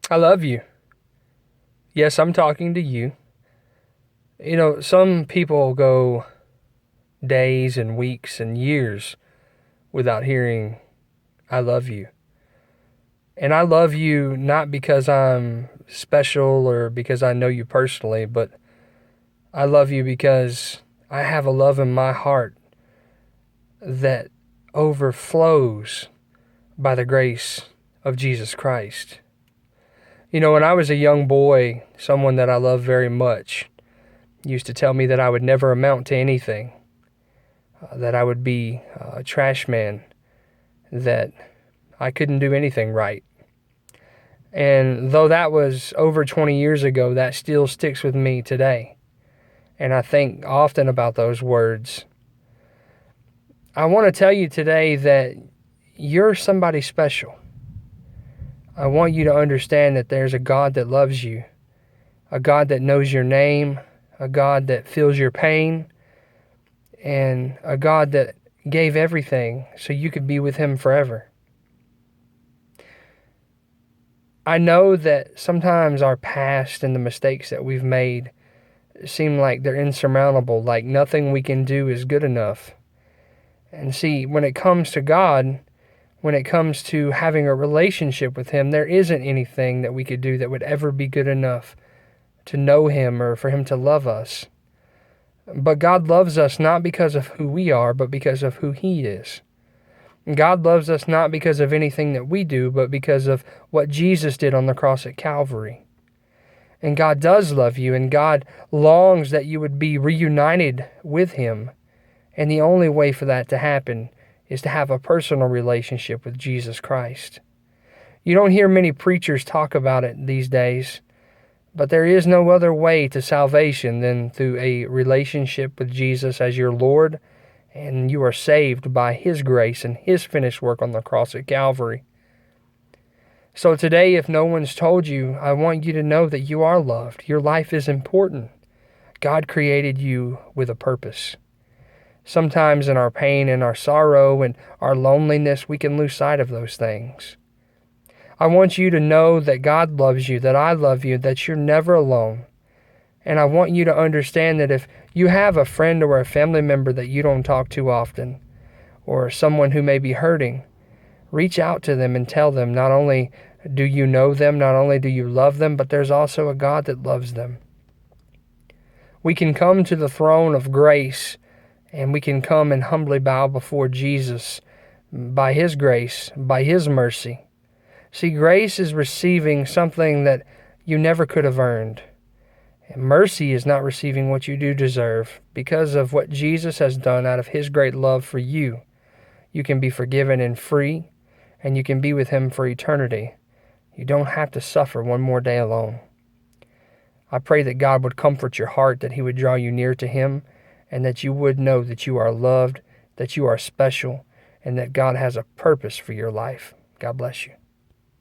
I love you. Yes, I'm talking to you. Some people go days and weeks and years without hearing, I love you. And I love you not because I'm special or because I know you personally, but I love you because I have a love in my heart that overflows by the grace of Jesus Christ. When I was a young boy, someone that I love very much used to tell me that I would never amount to anything, that I would be a trash man, that I couldn't do anything right. And though that was over 20 years ago, that still sticks with me today. And I think often about those words. I want to tell you today that you're somebody special. I want you to understand that there's a God that loves you, a God that knows your name, a God that feels your pain, and a God that gave everything so you could be with Him forever. I know that sometimes our past and the mistakes that we've made seem like they're insurmountable, like nothing we can do is good enough. And see, when it comes to God, when it comes to having a relationship with Him, there isn't anything that we could do that would ever be good enough to know Him or for Him to love us. But God loves us not because of who we are, but because of who He is. God loves us not because of anything that we do, but because of what Jesus did on the cross at Calvary. And God does love you, and God longs that you would be reunited with Him. And the only way for that to happen is to have a personal relationship with Jesus Christ. You don't hear many preachers talk about it these days, but there is no other way to salvation than through a relationship with Jesus as your Lord, and you are saved by His grace and His finished work on the cross at Calvary. So today, if no one's told you, I want you to know that you are loved. Your life is important. God created you with a purpose. Sometimes in our pain and our sorrow and our loneliness, we can lose sight of those things. I want you to know that God loves you, that I love you, that you're never alone. And I want you to understand that if you have a friend or a family member that you don't talk to often, or someone who may be hurting, reach out to them and tell them not only do you know them, not only do you love them, but there's also a God that loves them. We can come to the throne of grace and we can come and humbly bow before Jesus by His grace, by His mercy. See, grace is receiving something that you never could have earned. And mercy is not receiving what you do deserve. Because of what Jesus has done out of His great love for you, you can be forgiven and free, and you can be with Him for eternity. You don't have to suffer one more day alone. I pray that God would comfort your heart, that He would draw you near to Him, and that you would know that you are loved, that you are special, and that God has a purpose for your life. God bless you.